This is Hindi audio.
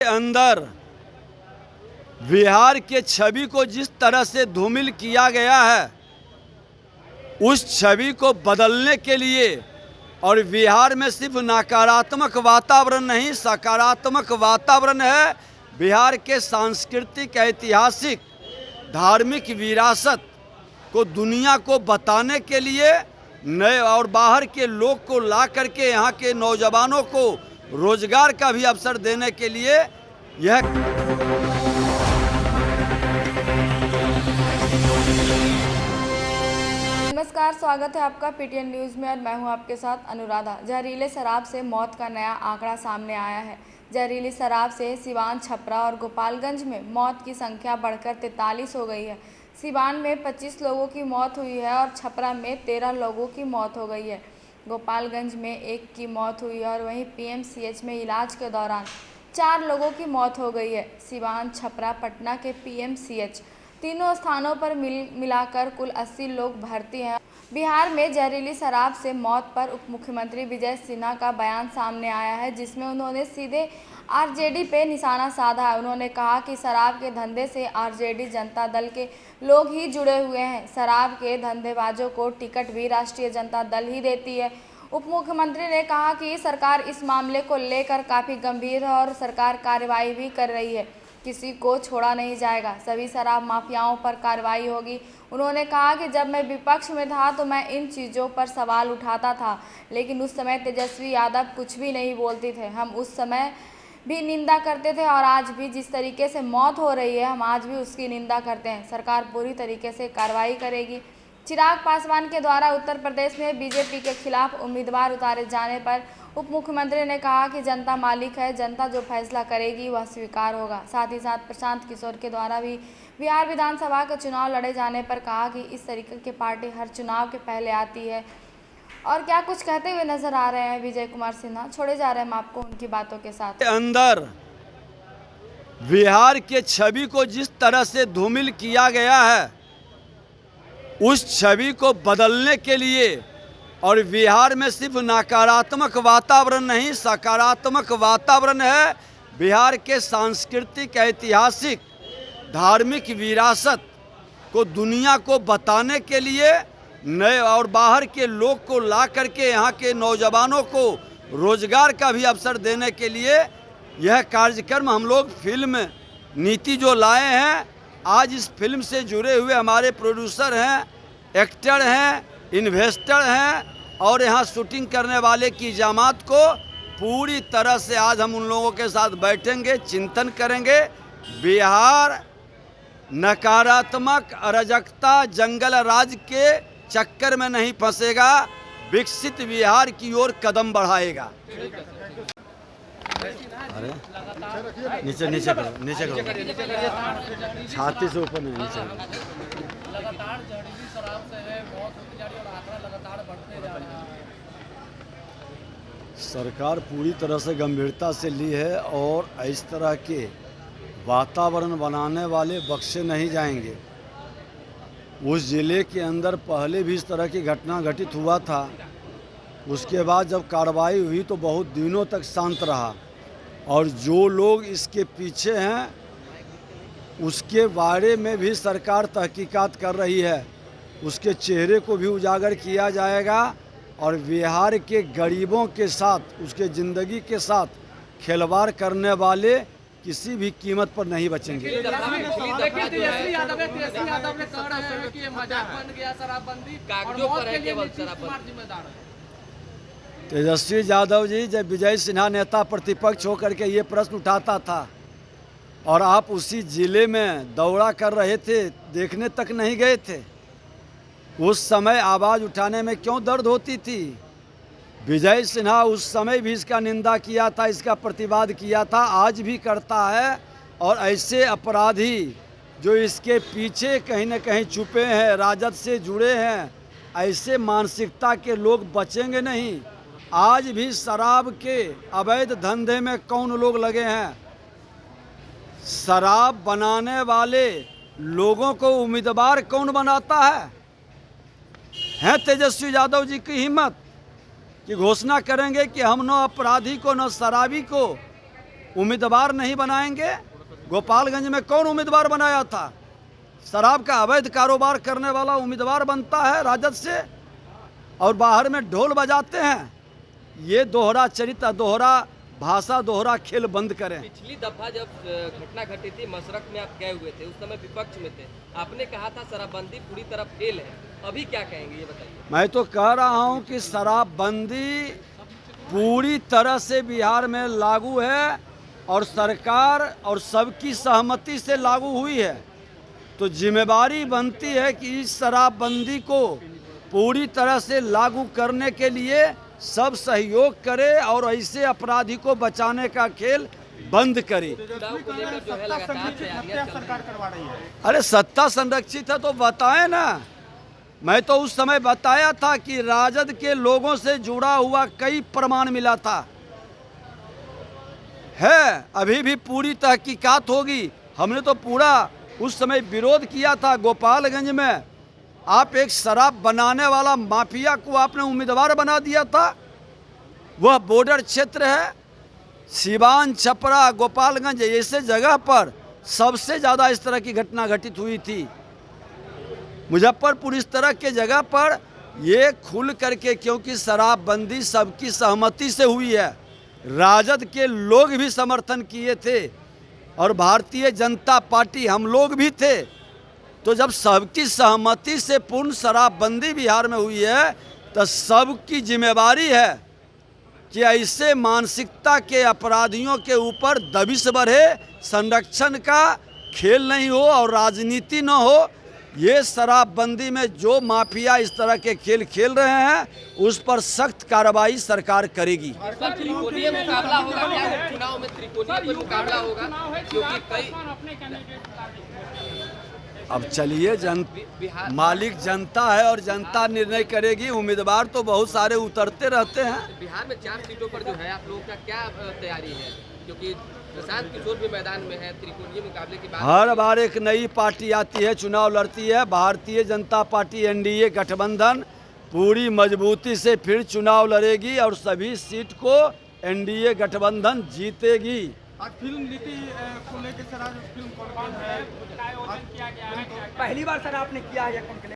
अंदर बिहार के छवि को जिस तरह से धूमिल किया गया है, उस छवि को बदलने के लिए और बिहार में सिर्फ नकारात्मक वातावरण नहीं, सकारात्मक वातावरण है। बिहार के सांस्कृतिक, ऐतिहासिक, धार्मिक विरासत को दुनिया को बताने के लिए नए और बाहर के लोग को ला करके यहाँ के नौजवानों को रोजगार का भी अवसर देने के लिए यह नमस्कार, स्वागत है आपका पीटीएन न्यूज़ में और मैं हूं आपके साथ अनुराधा। जहरीले शराब से मौत का नया आंकड़ा सामने आया है। जहरीली शराब से सिवान, छपरा और गोपालगंज में मौत की संख्या बढ़कर 43 हो गई है। सिवान में 25 लोगों की मौत हुई है और छपरा में 13 लोगों की मौत हो गई है। गोपालगंज में 1 की मौत हुई है और वहीं पीएमसीएच में इलाज के दौरान 4 लोगों की मौत हो गई है। सिवान, छपरा, पटना के पीएमसीएच तीनों स्थानों पर मिलाकर कुल 80 लोग भर्ती हैं। बिहार में जहरीली शराब से मौत पर उप मुख्यमंत्री विजय सिन्हा का बयान सामने आया है, जिसमें उन्होंने सीधे आरजेडी पे निशाना साधा है। उन्होंने कहा कि शराब के धंधे से आरजेडी जनता दल के लोग ही जुड़े हुए हैं। शराब के धंधेबाजों को टिकट भी राष्ट्रीय जनता दल ही देती है। उप मुख्यमंत्री ने कहा कि सरकार इस मामले को लेकर काफ़ी गंभीर है और सरकार कार्रवाई भी कर रही है। किसी को छोड़ा नहीं जाएगा, सभी शराब माफियाओं पर कार्रवाई होगी। उन्होंने कहा कि जब मैं विपक्ष में था तो मैं इन चीज़ों पर सवाल उठाता था, लेकिन उस समय तेजस्वी यादव कुछ भी नहीं बोलते थे। हम उस समय भी निंदा करते थे और आज भी जिस तरीके से मौत हो रही है, हम आज भी उसकी निंदा करते हैं। सरकार पूरी तरीके से कार्रवाई करेगी। चिराग पासवान के द्वारा उत्तर प्रदेश में बीजेपी के खिलाफ उम्मीदवार उतारे जाने पर उप मुख्यमंत्री ने कहा कि जनता मालिक है, जनता जो फैसला करेगी वह स्वीकार होगा। साथ ही साथ प्रशांत किशोर के द्वारा भी बिहार विधानसभा के चुनाव लड़े जाने पर कहा कि इस तरीके की पार्टी हर चुनाव के पहले आती है। और क्या कुछ कहते हुए नजर आ रहे हैं विजय कुमार सिन्हा, छोड़े जा रहे हैं हम आपको उनकी बातों के साथ। अंदर बिहार के छवि को जिस तरह से धूमिल किया गया है, उस छवि को बदलने के लिए और बिहार में सिर्फ नकारात्मक वातावरण नहीं, सकारात्मक वातावरण है। बिहार के सांस्कृतिक, ऐतिहासिक, धार्मिक विरासत को दुनिया को बताने के लिए नए और बाहर के लोग को ला करके यहाँ के नौजवानों को रोजगार का भी अवसर देने के लिए यह कार्यक्रम हम लोग फिल्म नीति जो लाए हैं। आज इस फिल्म से जुड़े हुए हमारे प्रोड्यूसर हैं, एक्टर हैं, इन्वेस्टर हैं और यहाँ शूटिंग करने वाले की जमात को पूरी तरह से आज हम उन लोगों के साथ बैठेंगे, चिंतन करेंगे। बिहार नकारात्मक अराजकता, जंगल राज के चक्कर में नहीं फंसेगा, विकसित बिहार की ओर कदम बढ़ाएगा। अरे नीचे नीचे करो, नीचे करो, छाती से ऊपर नहीं, नीचे। लगातार जहरीली शराब से है मौत होती जा रही है और आंकड़ा लगातार बढ़ते जा रहा है। सरकार पूरी तरह से गंभीरता से ली है और इस तरह के वातावरण बनाने वाले बख्शे नहीं जाएंगे। उस ज़िले के अंदर पहले भी इस तरह की घटना घटित हुआ था। उसके बाद जब कार्रवाई हुई तो बहुत दिनों तक शांत रहा और जो लोग इसके पीछे हैं उसके बारे में भी सरकार तहकीकात कर रही है। उसके चेहरे को भी उजागर किया जाएगा और बिहार के गरीबों के साथ, उसके ज़िंदगी के साथ खिलवाड़ करने वाले किसी भी कीमत पर नहीं बचेंगे। तेजस्वी यादव ने कहा है कि ये मजाक बन गया शराबबंदी और मौत के लिए नीतीश कुमार जिम्मेदार है। तेजस्वी यादव जी जब विजय सिन्हा नेता प्रतिपक्ष होकर के ये प्रश्न उठाता था और आप उसी जिले में दौरा कर रहे थे, देखने तक नहीं गए थे, उस समय आवाज़ उठाने में क्यों दर्द होती थी? विजय सिन्हा उस समय भी इसका निंदा किया था, इसका प्रतिवाद किया था, आज भी करता है। और ऐसे अपराधी जो इसके पीछे कहीं न कहीं छुपे हैं, राजद से जुड़े हैं, ऐसे मानसिकता के लोग बचेंगे नहीं। आज भी शराब के अवैध धंधे में कौन लोग लगे हैं? शराब बनाने वाले लोगों को उम्मीदवार कौन बनाता है तेजस्वी यादव जी की हिम्मत कि घोषणा करेंगे कि हम न अपराधी को न शराबी को उम्मीदवार नहीं बनाएंगे? गोपालगंज में कौन उम्मीदवार बनाया था? शराब का अवैध कारोबार करने वाला उम्मीदवार बनता है राजद से, और बाहर में ढोल बजाते हैं। ये दोहरा चरित्र, दोहरा भाषा, दोहरा खेल बंद करें। पिछली दफा जब घटना घटी थी मशरक में, आप गए हुए थे, उस समय विपक्ष में थे, आपने कहा था शराबबंदी पूरी तरह फेल है। अभी क्या कहेंगे ये बताइए। मैं तो कह रहा हूं कि शराबबंदी पूरी तरह से बिहार में लागू है और सरकार और सबकी सहमति से लागू हुई है। तो जिम्मेदारी बनती है कि इस शराबबंदी को पूरी तरह से लागू करने के लिए सब सहयोग करे और ऐसे अपराधी को बचाने का खेल बंद करे। चुनाव को लेकर जो है लगातार तैयारियां सरकार करवा रही है। अरे सत्ता संरक्षित है तो बताएं ना। मैं तो उस समय बताया था कि राजद के लोगों से जुड़ा हुआ कई प्रमाण मिला था। है अभी भी पूरी तहकीकात होगी। हमने तो पूरा उस समय विरोध किया था। गोपालगंज में आप एक शराब बनाने वाला माफिया को आपने उम्मीदवार बना दिया था। वह बॉर्डर क्षेत्र है, सिवान, छपरा, गोपालगंज ऐसे जगह पर सबसे ज़्यादा इस तरह की घटना घटित हुई थी। मुजफ्फरपुर इस तरह के जगह पर ये खुल करके, क्योंकि शराबबंदी सबकी सहमति से हुई है, राजद के लोग भी समर्थन किए थे और भारतीय जनता पार्टी हम लोग भी थे। तो जब सबकी सहमति से पूर्ण शराबबंदी बिहार में हुई है तो सबकी जिम्मेदारी है कि ऐसे मानसिकता के अपराधियों के ऊपर दबिश बढ़े, संरक्षण का खेल नहीं हो और राजनीति न हो। ये शराबबंदी में जो माफिया इस तरह के खेल खेल रहे हैं उस पर सख्त कार्रवाई सरकार करेगी। त्रिकोणीय मुकाबला होगा क्या? चुनाव में त्रिकोणीय मुकाबला होगा क्योंकि कई अब चलिए, मालिक जनता है और जनता निर्णय करेगी। उम्मीदवार तो बहुत सारे उतरते रहते हैं। बिहार में 4 सीटों पर जो है आप लोगों का क्या तैयारी है? क्योंकि प्रशांत किशोर भी मैदान में है। त्रिकोणीय मुकाबले की बात हर बार एक नई पार्टी आती है, चुनाव लड़ती है। भारतीय जनता पार्टी एनडीए गठबंधन पूरी मजबूती से फिर चुनाव लड़ेगी और सभी सीट को एनडीए गठबंधन जीतेगी। आज फिल्म नीति को लेकर सर, आज फिल्म कौन है? पहली बार सर आपने किया है ये कौन के लिए?